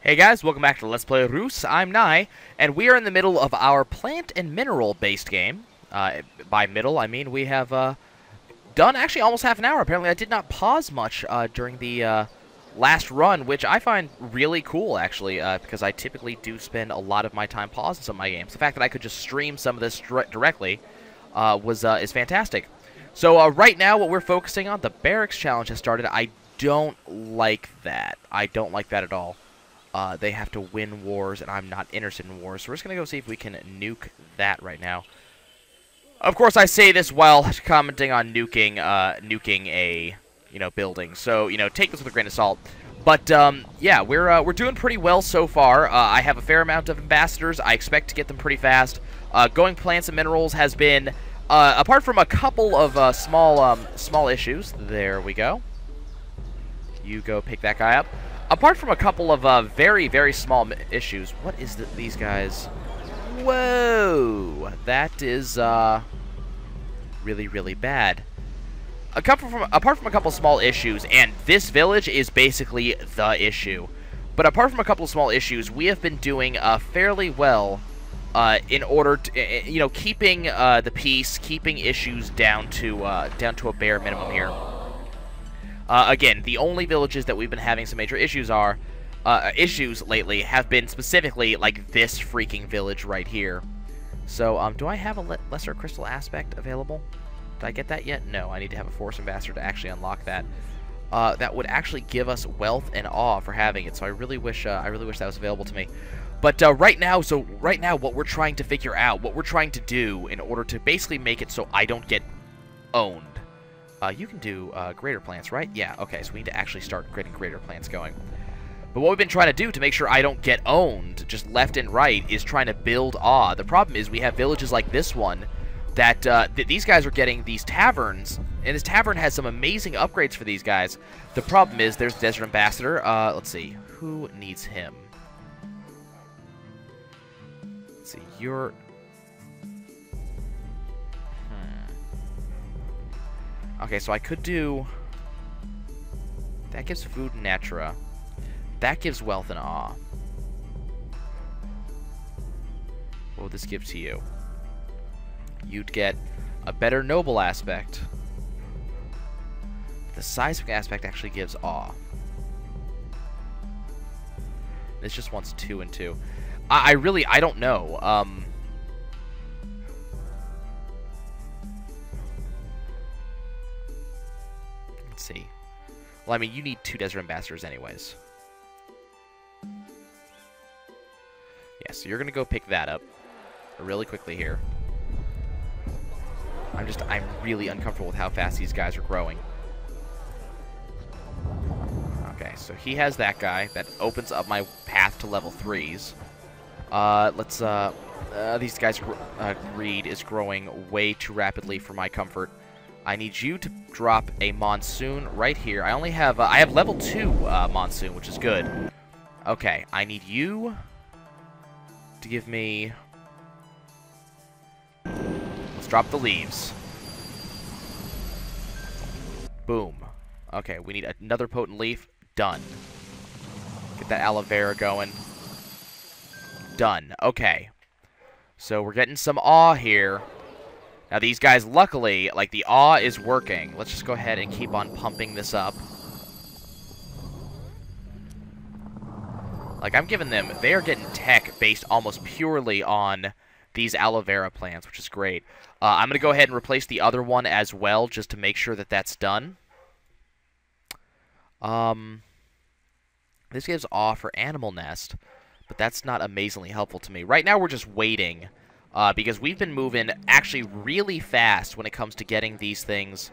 Hey guys, welcome back to Let's Play Reus. I'm Nye, and we are in the middle of our plant and mineral-based game. By middle, I mean we have done actually almost half an hour. Apparently I did not pause much during the last run, which I find really cool, actually, because I typically do spend a lot of my time pausing some of my games. The fact that I could just stream some of this directly is fantastic. So right now what we're focusing on, the barracks challenge has started. I don't like that. I don't like that at all. They have to win wars, and I'm not interested in wars. So we're just going to go see if we can nuke that right now. Of course, I say this while commenting on nuking a, building. So, take this with a grain of salt. But, yeah, we're doing pretty well so far. I have a fair amount of ambassadors. I expect to get them pretty fast. Going plants and minerals has been, apart from a couple of small issues. There we go. You go pick that guy up. Apart from a couple of very, very small issues, what is these guys? Whoa! That is really, really bad. Apart from a couple small issues, and this village is basically the issue. But apart from a couple of small issues, we have been doing fairly well in order to, keeping the peace, keeping issues down to a bare minimum here. Again, the only villages that we've been having some major issues lately have been specifically like this freaking village right here. So, do I have a lesser crystal aspect available? Did I get that yet? No, I need to have a force ambassador to actually unlock that. That would actually give us wealth and awe for having it. So I really wish that was available to me. But right now, what we're trying to figure out, what we're trying to do in order to basically make it so I don't get owned. You can do greater plants, right? Yeah, okay, so we need to actually start getting greater plants going. But what we've been trying to do to make sure I don't get owned, just left and right, is trying to build awe. The problem is we have villages like this one that these guys are getting these taverns, and this tavern has some amazing upgrades for these guys. The problem is there's Desert Ambassador. Let's see, who needs him? Let's see, you're... Okay, so I could do... That gives food and natura. That gives wealth and awe. What would this give to you? You'd get a better noble aspect. The seismic aspect actually gives awe. This just wants 2 and 2. I don't know. Let's see. Well, I mean, you need 2 desert ambassadors anyways. Yeah, so you're going to go pick that up really quickly here. I'm really uncomfortable with how fast these guys are growing. Okay, so he has that guy. That opens up my path to level 3s. These guys' greed is growing way too rapidly for my comfort. I need you to drop a monsoon right here. I have level 2 monsoon, which is good. Okay, I need you to give me... Let's drop the leaves. Boom. Okay, we need another potent leaf. Done. Get that aloe vera going. Done. Okay. So we're getting some awe here. Now these guys, luckily, like, the awe is working. Let's just go ahead and keep on pumping this up. Like, I'm giving them... They are getting tech based almost purely on these aloe vera plants, which is great. I'm going to go ahead and replace the other one as well, just to make sure that that's done. This gives awe for animal nest, but that's not amazingly helpful to me. Right now, we're just waiting, because we've been moving actually really fast when it comes to getting these things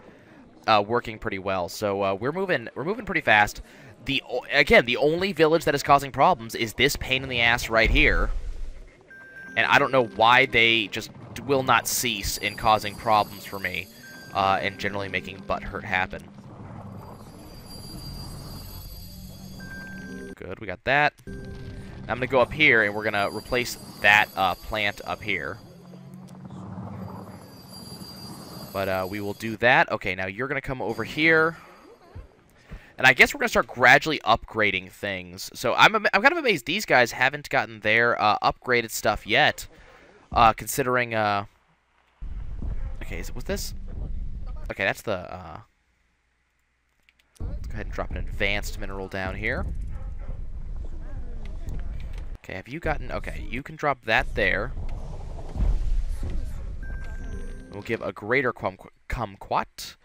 working pretty well. So we're moving pretty fast. Again, the only village that is causing problems is this pain in the ass right here. And I don't know why they just will not cease in causing problems for me, and generally making butt hurt happen. Good, we got that. Now I'm going to go up here, and we're going to replace that plant up here. But we will do that. Okay, now you're going to come over here. And I guess we're going to start gradually upgrading things. So I'm kind of amazed these guys haven't gotten their upgraded stuff yet. Considering... Okay, was this... Okay, that's the... Let's go ahead and drop an advanced mineral down here. Okay, have you gotten... Okay, you can drop that there. We'll give a greater kumquat.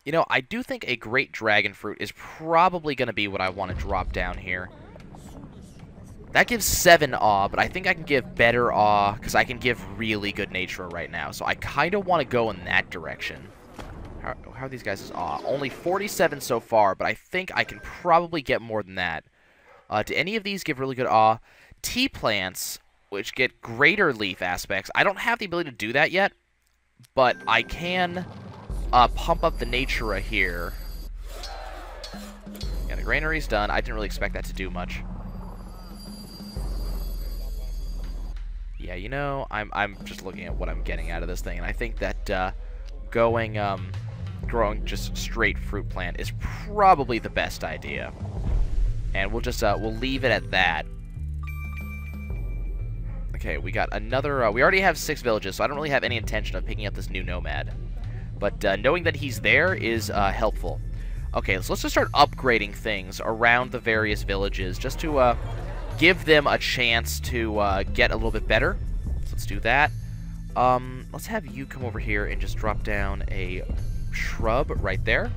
You know, I do think a great dragon fruit is probably going to be what I want to drop down here. That gives 7 awe, but I think I can give better awe, because I can give really good nature right now. So I kind of want to go in that direction. How are these guys' awe? Only 47 so far, but I think I can probably get more than that. Do any of these give really good awe? Tea plants, which get greater leaf aspects. I don't have the ability to do that yet, but I can... pump up the natura here. Yeah, the granary's done. I didn't really expect that to do much. Yeah, you know, I'm just looking at what I'm getting out of this thing, and I think that growing just straight fruit plant is probably the best idea. And we'll just we'll leave it at that. Okay, we got another. We already have 6 villages, so I don't really have any intention of picking up this new nomad. But knowing that he's there is helpful. Okay, so let's just start upgrading things around the various villages just to give them a chance to get a little bit better. So let's do that. Let's have you come over here and just drop down a shrub right there.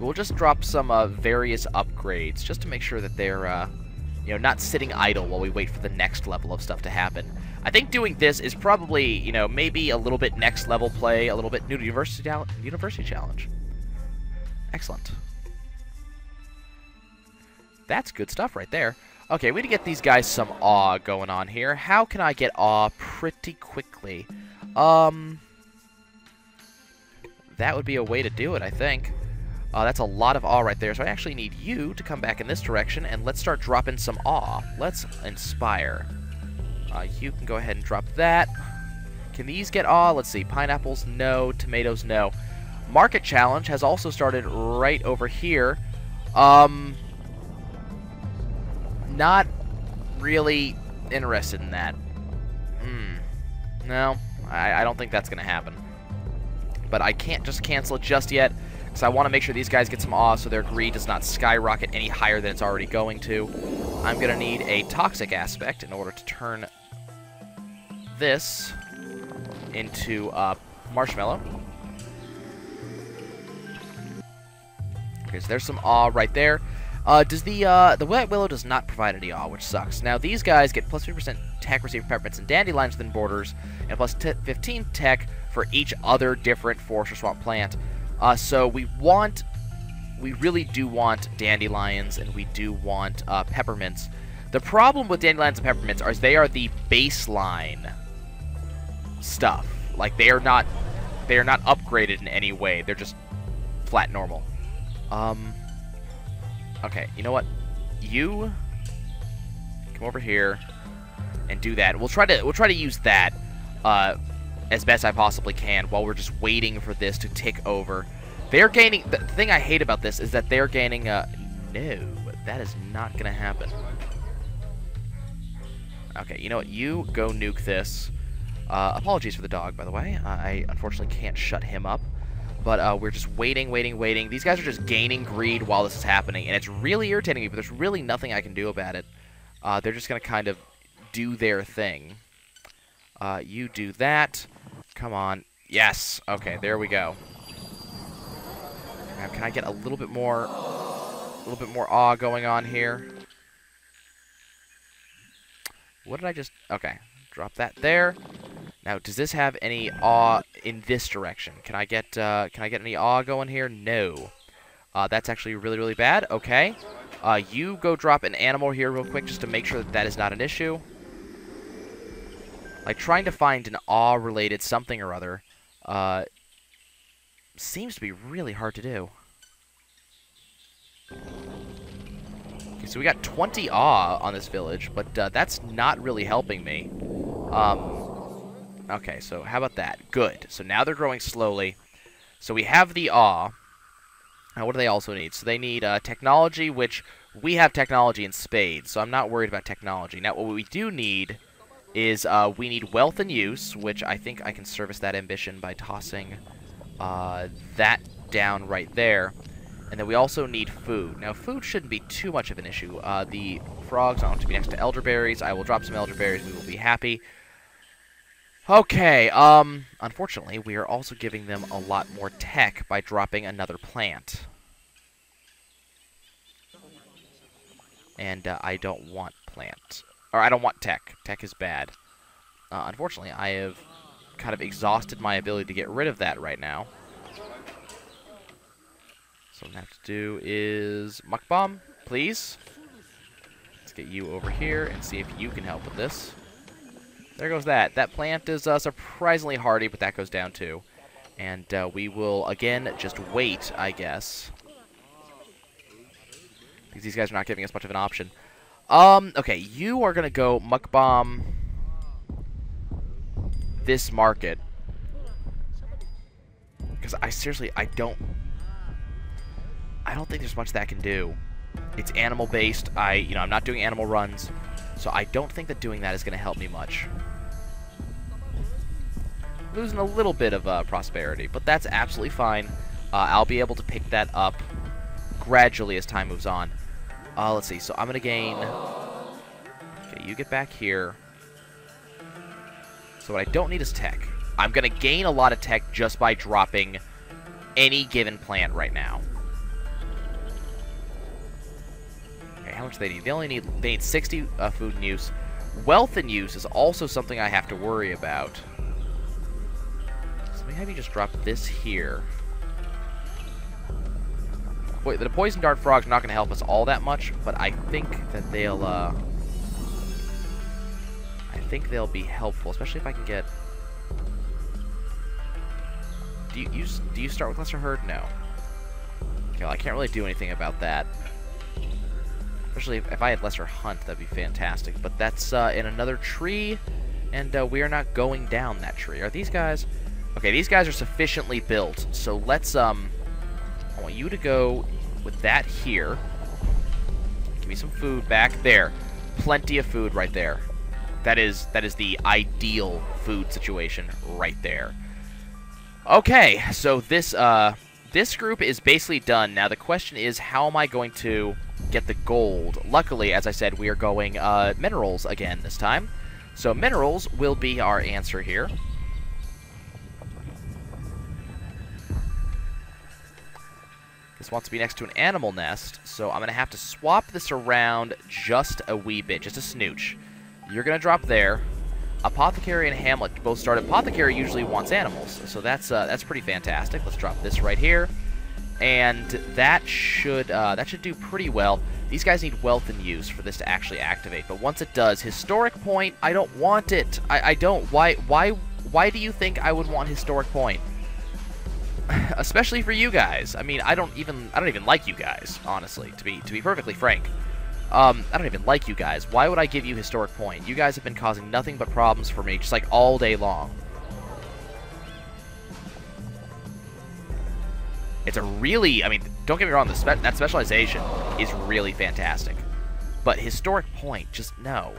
We'll just drop some various upgrades just to make sure that they're you know, not sitting idle while we wait for the next level of stuff to happen. I think doing this is probably, you know, maybe a little bit next level play, a little bit new university challenge. Excellent. That's good stuff right there. Okay, we need to get these guys some awe going on here. How can I get awe pretty quickly? That would be a way to do it, I think. That's a lot of awe right there, so I actually need you to come back in this direction, and let's start dropping some awe. Let's inspire. You can go ahead and drop that. Can these get awe? Let's see. Pineapples, no. Tomatoes, no. Market challenge has also started right over here. Not really interested in that. No, I don't think that's going to happen. But I can't just cancel it just yet, because I want to make sure these guys get some awe so their greed does not skyrocket any higher than it's already going to. I'm going to need a toxic aspect in order to turn this into marshmallow. Okay, so there's some awe right there. Does the White Willow does not provide any awe, which sucks. Now these guys get plus 50% tech received peppermints and dandelions within borders, and plus 15 tech for each other different forest or swamp plant. So we really do want dandelions, and we do want peppermints. The problem with dandelions and peppermints is they are the baseline stuff. Like they are not upgraded in any way. They're just flat normal. Okay, you know what? You come over here and do that. We'll try to use that as best I possibly can while we're just waiting for this to tick over. They're gaining. The thing I hate about this is that they're gaining. No, that is not gonna happen. Okay, you know what? You go nuke this. Apologies for the dog, by the way. I unfortunately can't shut him up. But we're just waiting. These guys are just gaining greed while this is happening, and it's really irritating me, but there's really nothing I can do about it. They're just going to kind of do their thing. You do that. Come on. Yes. Okay, there we go. Now, can I get a little bit more awe going on here? What did I just... Okay, drop that there. Now, does this have any awe in this direction? Can I get any awe going here? No. That's actually really bad. Okay. You go drop an animal here real quick just to make sure that that is not an issue. Like, trying to find an awe-related something or other seems to be really hard to do. Okay, so we got 20 awe on this village, but that's not really helping me. Okay, so how about that? Good. So now they're growing slowly. So we have the awe. Now, what do they also need? So they need technology, which we have technology in spades, so I'm not worried about technology. Now, what we do need is we need wealth and use, which I think I can service that ambition by tossing that down right there. And then we also need food. Now, food shouldn't be too much of an issue. The frogs I want to be next to elderberries. I will drop some elderberries. We will be happy. Okay, unfortunately, we are also giving them a lot more tech by dropping another plant. And I don't want plant. Or I don't want tech. Tech is bad. Unfortunately, I have kind of exhausted my ability to get rid of that right now. So what I'm going to have to do is... Muck Bomb, please. Let's get you over here and see if you can help with this. There goes that. That plant is surprisingly hardy, but that goes down too. And we will, again, just wait, I guess. Because these guys are not giving us much of an option. Okay, you are going to go Muck Bomb this market. Because I don't think there's much that can do. It's animal-based. I'm not doing animal runs. So I don't think that doing that is going to help me much. Losing a little bit of prosperity, but that's absolutely fine. I'll be able to pick that up gradually as time moves on. Let's see. So I'm going to gain... Okay, you get back here. So what I don't need is tech. I'm going to gain a lot of tech just by dropping any given plant right now. Okay, how much do they need? They need 60 food and use. Wealth and use is also something I have to worry about. So let me have you just drop this here. Wait, the poison dart frogs are not going to help us all that much, but I think that they'll be helpful, especially if I can get... Do you start with lesser herd? No. Okay, well, I can't really do anything about that. Especially if I had lesser hunt, that'd be fantastic. But that's in another tree, and we are not going down that tree. Are these guys... Okay, these guys are sufficiently built, so let's, I want you to go with that here. Give me some food back there. Plenty of food right there. That is the ideal food situation right there. Okay, so this group is basically done. Now the question is, how am I going to get the gold? Luckily, as I said, we are going minerals again this time. So minerals will be our answer here. This wants to be next to an animal nest, so I'm going to have to swap this around just a wee bit, just a snooch. You're going to drop there. Apothecary and Hamlet both start. Apothecary usually wants animals, so that's pretty fantastic. Let's drop this right here, and that should do pretty well. These guys need wealth and use for this to actually activate, but once it does, historic point, I don't want it. I don't. Why do you think I would want historic point? Especially for you guys. I mean, I don't even like you guys, honestly, to be perfectly frank. I don't even like you guys. Why would I give you historic point? You guys have been causing nothing but problems for me, just like all day long. It's a really, I mean, don't get me wrong, that specialization is really fantastic. But historic point, just no.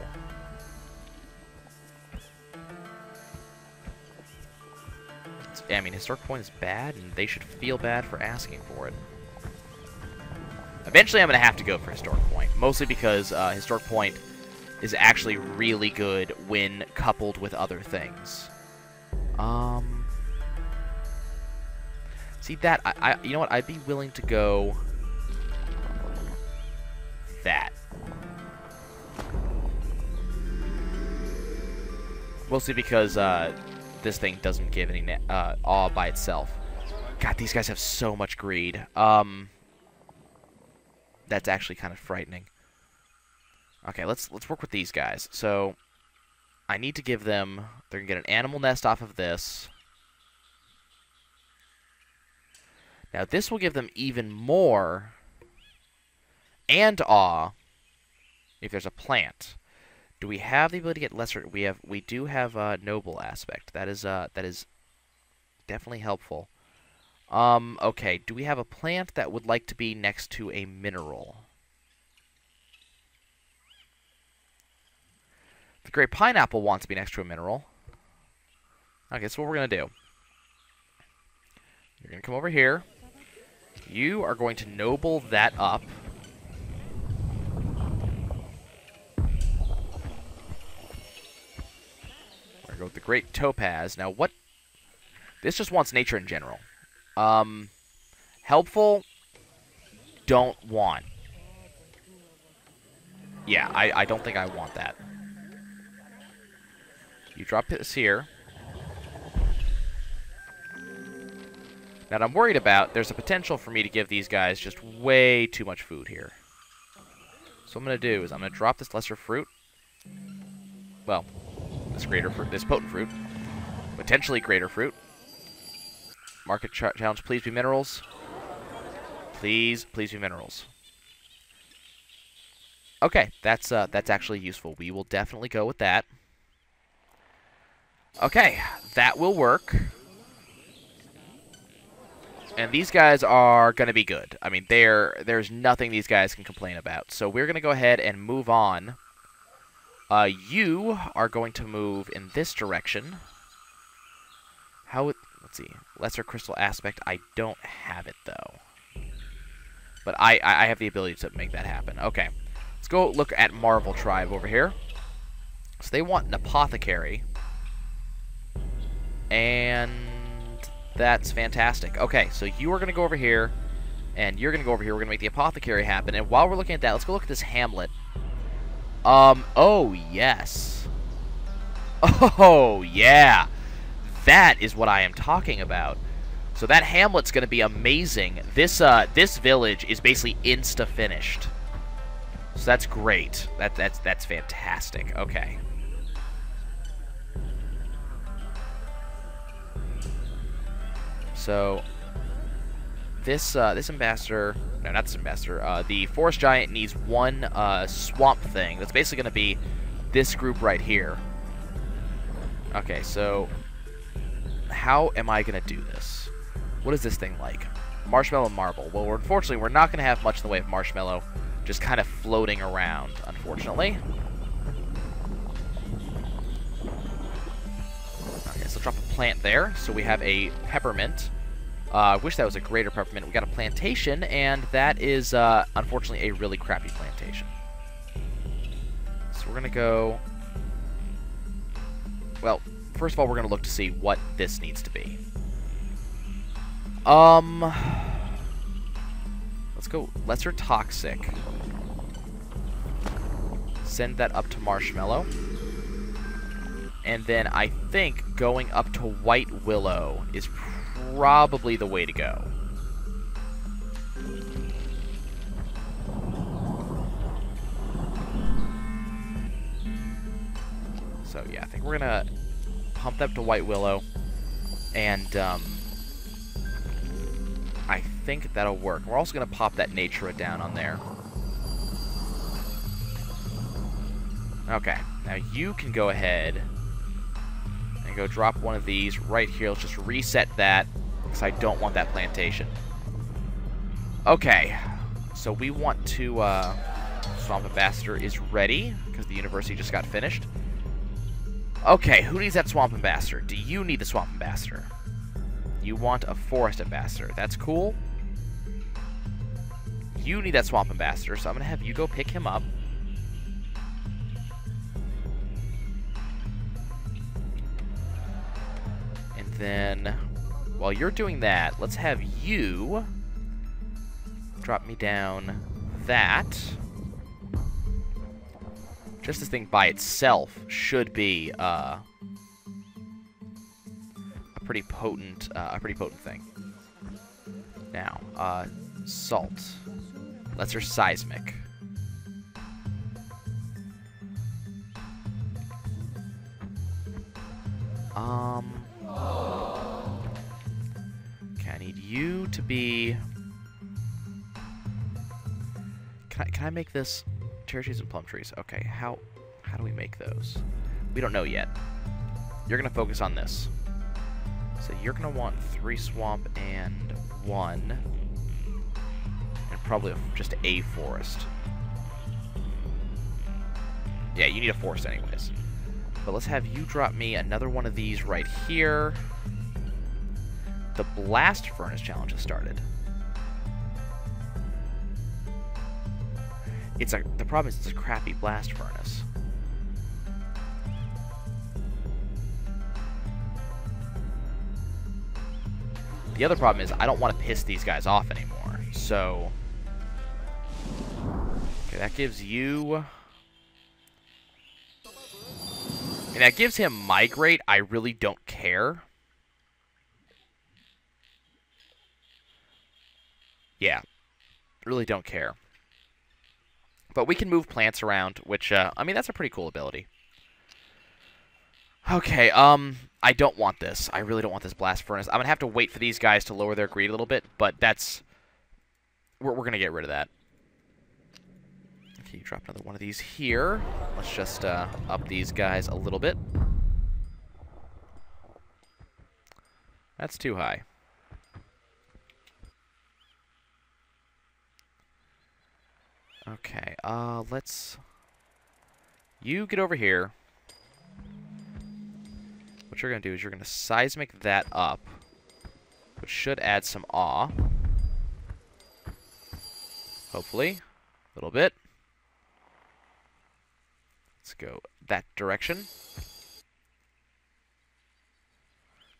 I mean, historic point is bad, and they should feel bad for asking for it. Eventually, I'm going to have to go for historic point, mostly because historic point is actually really good when coupled with other things. See that? You know what? I'd be willing to go that. Mostly because this thing doesn't give any awe by itself. God, these guys have so much greed. That's actually kind of frightening. Okay, let's work with these guys. So I need to give them... They're going to get an animal nest off of this. Now this will give them even more and awe if there's a plant. Do we have the ability to get lesser? We do have a noble aspect. That is definitely helpful. Okay. Do we have a plant that would like to be next to a mineral? The great pineapple wants to be next to a mineral. Okay, so what we're going to do. You're going to come over here. You are going to noble that up. We're going to go with the great topaz. Now, what... This just wants nature in general. Helpful, don't want. Yeah, I don't think I want that. You drop this here. Now, what I'm worried about, there's a potential for me to give these guys just way too much food here. So what I'm going to do is I'm going to drop this lesser fruit. Well, this greater fruit, this potent fruit. Potentially greater fruit. Market challenge, please be minerals. Please be minerals. Okay, that's actually useful. We will definitely go with that. Okay, that will work. And these guys are going to be good. I mean, there's nothing these guys can complain about. So we're going to go ahead and move on. You are going to move in this direction. Let's see. Lesser crystal aspect. I don't have it, though. But I have the ability to make that happen. Okay. Let's go look at Marvel Tribe over here. So they want an apothecary. And that's fantastic. Okay, so you are going to go over here, and you're going to go over here. We're going to make the apothecary happen. And while we're looking at that, let's go look at this hamlet. Oh, yes. Oh, yeah. That is what I am talking about. So that hamlet's going to be amazing. This village is basically insta-finished. So that's great. That's fantastic. Okay. So this ambassador, no, not this ambassador. The forest giant needs one swamp thing. That's basically going to be this group right here. Okay, so how am I going to do this? What is this thing like? Marshmallow and marble. Well, unfortunately, we're not going to have much in the way of marshmallow just kind of floating around, unfortunately. Okay, so drop a plant there. So we have a peppermint. I wish that was a greater peppermint. We got a plantation, and that is, unfortunately, a really crappy plantation. So we're going to go... Well, first of all, we're going to look to see what this needs to be. Let's go lesser toxic. Send that up to marshmallow. And then I think going up to white willow is probably the way to go. So yeah, I think we're gonna pump that up to white willow, and I think that'll work. We're also gonna pop that natura down on there. Okay, now you can go ahead and go drop one of these right here. Let's just reset that, because I don't want that plantation. Okay, so we want to... Swamp Ambassador is ready, because the university just got finished. Okay, who needs that Swamp Ambassador? Do you need the Swamp Ambassador? You want a Forest Ambassador. That's cool. You need that Swamp Ambassador, so I'm going to have you go pick him up. Then, while you're doing that, let's have you drop me down that. Just this thing by itself should be a pretty potent thing. Now, salt. Lesser seismic. Okay, I need you to be... Can I make this cherry trees and plum trees? Okay, how do we make those? We don't know yet. You're gonna focus on this. So you're going to want 3 swamp and 1. And probably just a forest. Yeah, you need a forest anyways. But let's have you drop me another one of these right here. The blast furnace challenge has started. The problem is it's a crappy blast furnace. The other problem is I don't want to piss these guys off anymore. So, okay, that gives you. And that gives him migrate. I really don't care. Yeah, really don't care. But we can move plants around, which, I mean, that's a pretty cool ability. Okay, I don't want this. I really don't want this blast furnace. I'm going to have to wait for these guys to lower their greed a little bit, but that's... We're going to get rid of that. Okay, you drop another one of these here. Let's just, up these guys a little bit. That's too high. Okay, let's... You get over here. What you're going to do is you're going to seismic that up, which should add some awe. Hopefully. A little bit. Let's go that direction.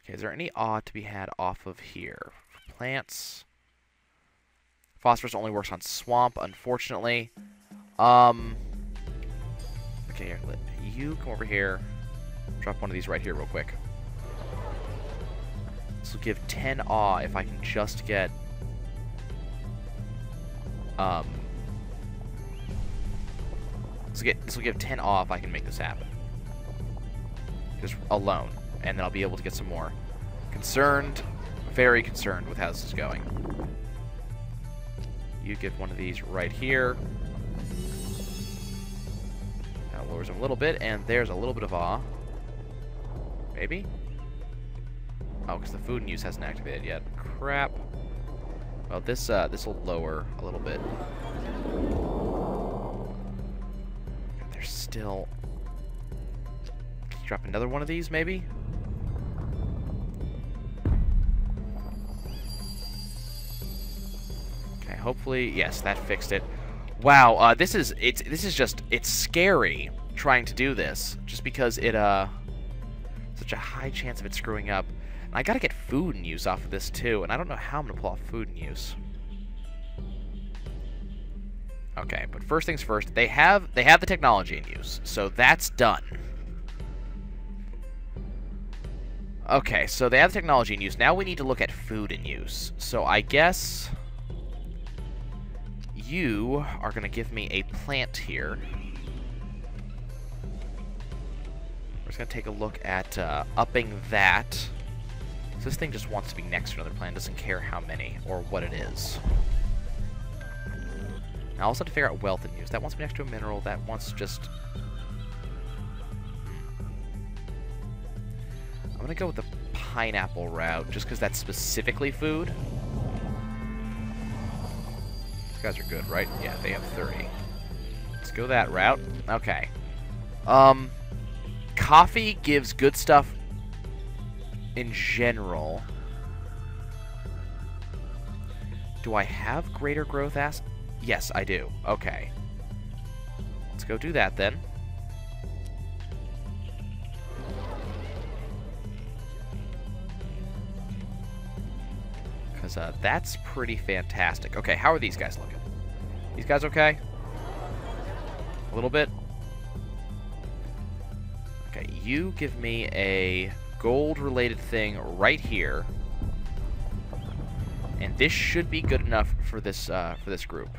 Okay, is there any awe to be had off of here? For plants... Phosphorus only works on swamp, unfortunately. Okay, here, let you come over here. Drop one of these right here real quick. This will give 10 awe if I can just get... This will give 10 awe if I can make this happen. Just alone. And then I'll be able to get some more. Concerned, very concerned with how this is going. You get one of these right here. That lowers them a little bit, and there's a little bit of awe. Maybe? Oh, because the food and use hasn't activated yet. Crap. Well, this will lower a little bit. There's still... Can you drop another one of these, maybe? Hopefully, yes, that fixed it. Wow, this is scary trying to do this, just because it such a high chance of it screwing up. And I gotta get food and use off of this too, and I don't know how I'm gonna pull off food and use. Okay, but first things first, they have the technology in use, so that's done. Okay, so they have the technology in use. Now we need to look at food in use. So I guess you are going to give me a plant here. We're just going to take a look at upping that. So this thing just wants to be next to another plant, doesn't care how many or what it is. I also have to figure out wealth and use. That wants to be next to a mineral, that wants just... I'm going to go with the pineapple route, just because that's specifically food. These guys are good, right? Yeah, they have 30. Let's go that route. Okay. Coffee gives good stuff in general. Do I have greater growth acid? Yes, I do. Okay. Let's go do that then. Because that's pretty fantastic. Okay, how are these guys looking? These guys okay? A little bit? Okay, you give me a gold-related thing right here. And this should be good enough for this group.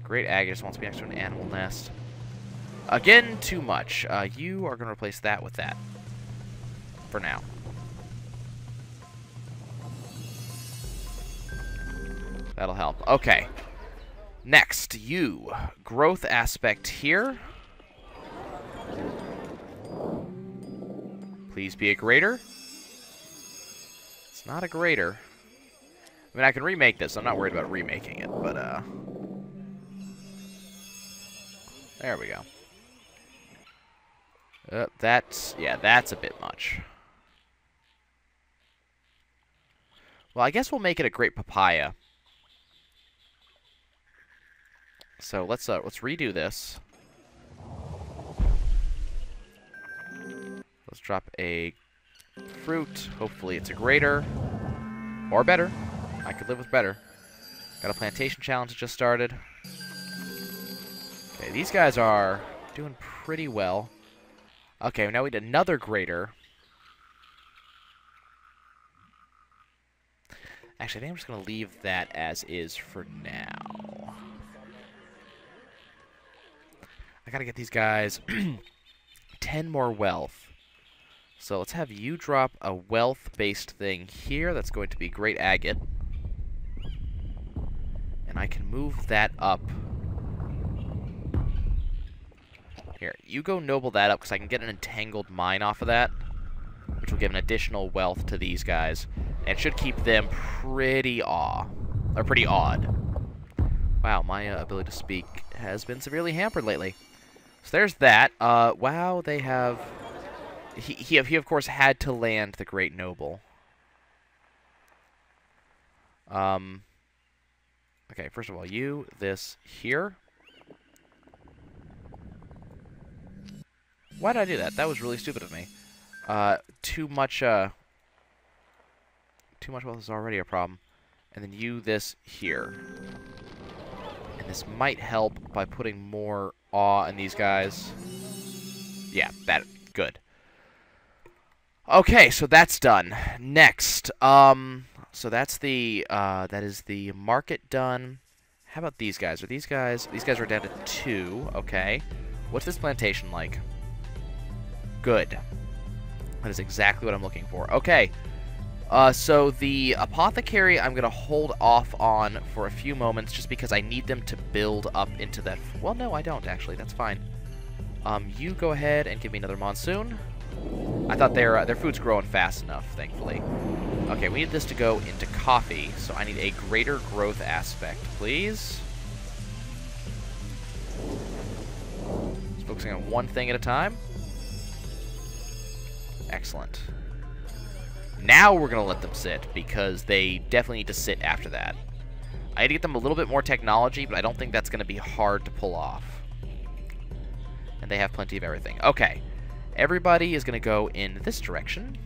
Great Agus wants to be next to an animal nest. Again, too much. You are going to replace that with that. For now. That'll help. Okay. Next, you. Growth aspect here. Please be a grater. It's not a grater. I mean, I can remake this. I'm not worried about remaking it, but, there we go. Yeah, that's a bit much. Well, I guess we'll make it a great papaya. So let's redo this. Let's drop a fruit. Hopefully it's a grater. Or better. I could live with better. Got a plantation challenge that just started. Okay, these guys are doing pretty well. Okay, now we need another grater. Actually, I think I'm just going to leave that as is for now. I got to get these guys 10 more wealth. So let's have you drop a wealth-based thing here. That's going to be great agate. And I can move that up. Here, you go noble that up because I can get an entangled mine off of that, which will give an additional wealth to these guys. And should keep them pretty pretty odd. Wow, my ability to speak has been severely hampered lately. So there's that. Wow, they have... He of course had to land the Great Noble. Okay, first of all, you, this, here. Why did I do that? That was really stupid of me. Too much wealth is already a problem. And then you, this, here. And this might help by putting more awe in these guys. Yeah, good. Okay, so that's done. Next, so that's that is the market done. How about these guys? These guys are down to 2, okay. What's this plantation like? Good. That is exactly what I'm looking for. Okay. So the Apothecary I'm going to hold off on for a few moments just because I need them to build up into that... Well, no, I don't, actually. That's fine. You go ahead and give me another monsoon. I thought their food's growing fast enough, thankfully. Okay, we need this to go into coffee, so I need a greater growth aspect, please. Just focusing on one thing at a time. Excellent. Now we're going to let them sit, because they definitely need to sit after that. I need to get them a little bit more technology, but I don't think that's going to be hard to pull off. And they have plenty of everything. Okay. Everybody is going to go in this direction.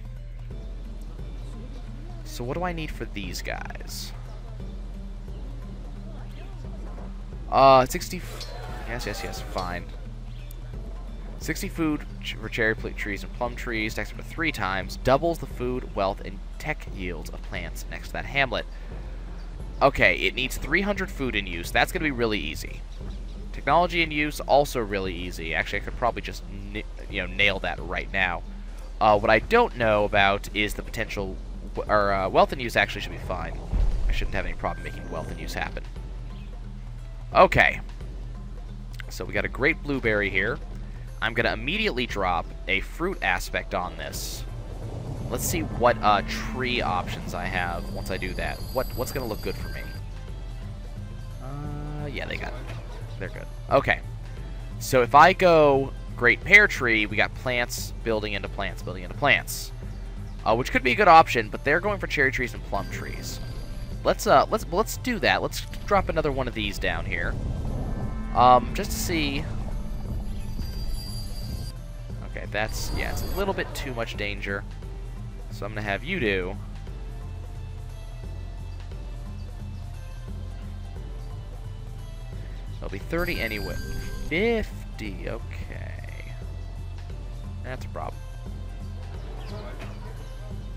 So what do I need for these guys? 60... Yes, fine. 60 food for cherry trees and plum trees, next to 3 times, doubles the food, wealth, and tech yields of plants next to that hamlet. Okay, it needs 300 food in use. That's going to be really easy. Technology in use, also really easy. Actually, I could probably just nail that right now. What I don't know about is the potential... wealth in use actually should be fine. I shouldn't have any problem making wealth in use happen. Okay. So we got a great blueberry here. I'm going to immediately drop a fruit aspect on this. Let's see what tree options I have once I do that. What's going to look good for me? Yeah, they got it. They're good. Okay. So if I go great pear tree, we got plants building into plants, building into plants. Which could be a good option, but they're going for cherry trees and plum trees. Let's do that. Let's drop another one of these down here. Just to see. Okay, it's a little bit too much danger. So I'm gonna have you do. It'll be 30 anyway. 50, okay. That's a problem.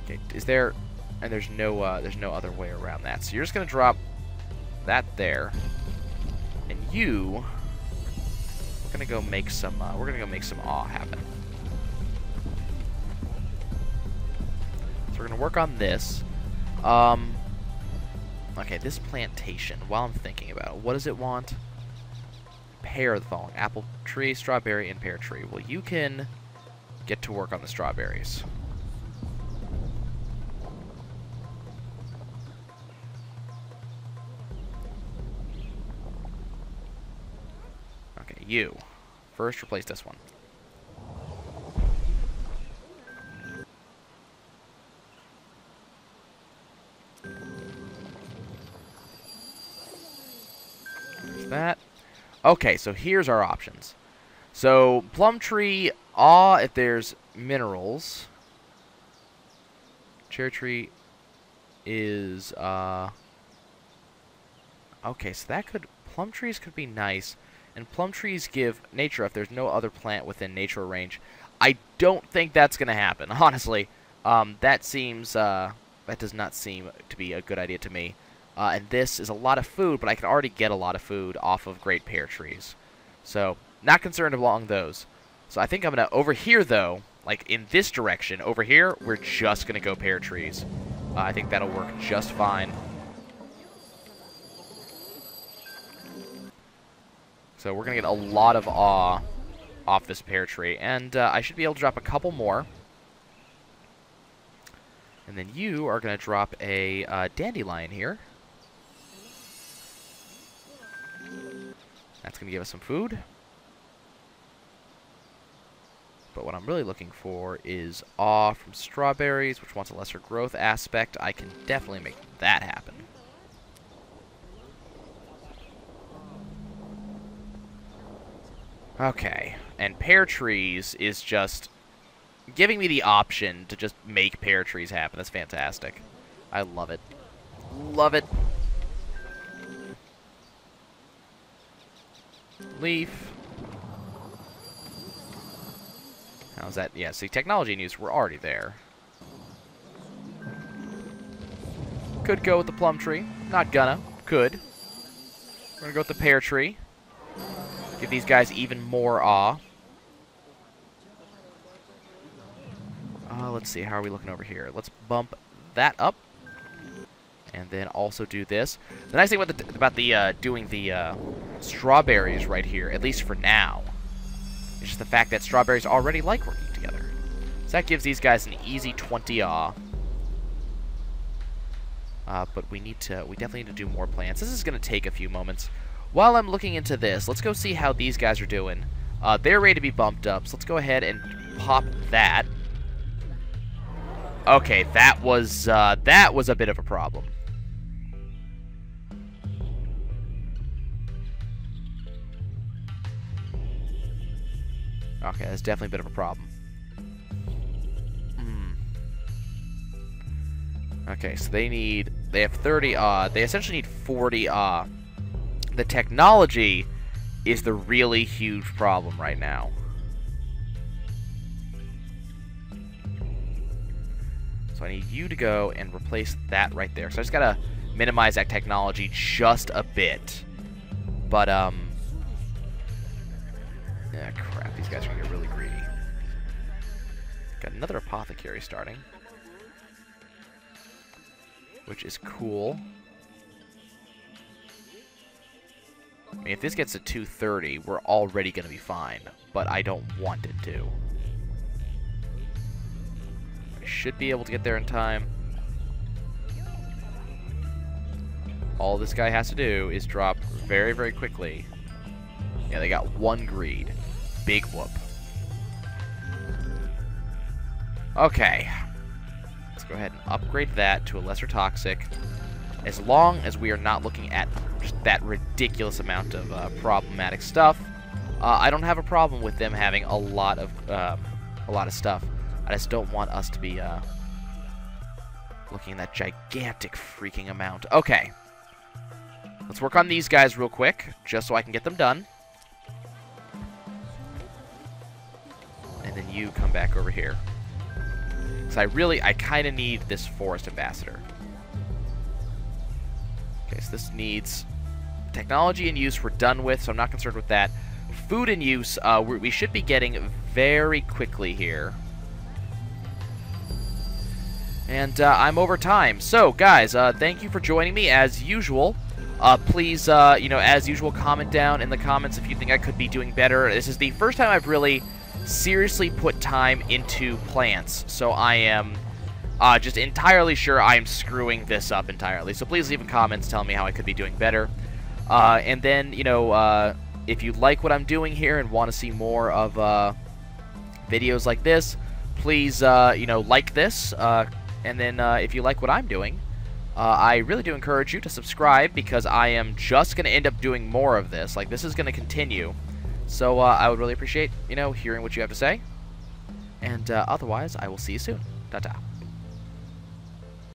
Okay, and there's no other way around that. So you're just gonna drop that there, and we're gonna go make some awe happen. So we're gonna work on this. Okay, this plantation. While I'm thinking about it, what does it want? Pair the following: apple tree, strawberry, and pear tree. Well, you can get to work on the strawberries. you. First, replace this one. There's that. Okay, so here's our options. So, plum tree, if there's minerals. Cherry tree is, okay, so that could, plum trees could be nice. And plum trees give nature if there's no other plant within nature range. I don't think that's going to happen, honestly. That seems, that does not seem to be a good idea to me. And this is a lot of food, but I can already get a lot of food off of great pear trees. So, not concerned along those. So I think I'm going to, over here though, like in this direction, over here, we're just going to go pear trees. I think that'll work just fine. So we're going to get a lot of awe off this pear tree. And I should be able to drop a couple more. And then you are going to drop a dandelion here. That's going to give us some food. But what I'm really looking for is awe from strawberries, which wants a lesser growth aspect. I can definitely make that happen. Okay, and pear trees is just giving me the option to just make pear trees happen. That's fantastic. I love it. Love it. Leaf. How's that? Yeah, see, technology and use were already there. Could go with the plum tree. Not gonna. Could. We're gonna go with the pear tree. Give these guys even more awe. Let's see. How are we looking over here? Let's bump that up. And then also do this. The nice thing about doing the strawberries right here, at least for now, is just the fact that strawberries already like working together. So that gives these guys an easy 20 awe. But we definitely need to do more plants. This is going to take a few moments. While I'm looking into this, let's go see how these guys are doing. They're ready to be bumped up, so let's go ahead and pop that. Okay, that was a bit of a problem. Okay, that's definitely a bit of a problem. Okay, so they have 30 they essentially need 40 The technology is the really huge problem right now. So I need you to go and replace that right there. So I just gotta minimize that technology just a bit. But yeah, crap, these guys are gonna get really greedy. Got another apothecary starting, which is cool. I mean, if this gets to 230, we're already going to be fine, but I don't want it to. I should be able to get there in time. All this guy has to do is drop very, very quickly. Yeah, they got one greed. Big whoop. Okay. Let's go ahead and upgrade that to a lesser toxic. As long as we are not looking at just that ridiculous amount of problematic stuff, I don't have a problem with them having a lot of stuff. I just don't want us to be looking at that gigantic freaking amount. Okay, let's work on these guys real quick, just so I can get them done, and then you come back over here. So I kind of need this forest ambassador. Okay, so this needs technology and use we're done with, so I'm not concerned with that. Food and use, we should be getting very quickly here. And I'm over time. So, guys, thank you for joining me as usual. Please, as usual, comment down in the comments if you think I could be doing better. This is the first time I've really seriously put time into plants, so I am just entirely sure I'm screwing this up entirely. So please leave in comments telling me how I could be doing better. And then, if you like what I'm doing here and want to see more of videos like this, please, you know, like this. And then if you like what I'm doing, I really do encourage you to subscribe, because I am just going to end up doing more of this. Like, this is going to continue. So I would really appreciate, you know, hearing what you have to say. And otherwise, I will see you soon. Ta-ta.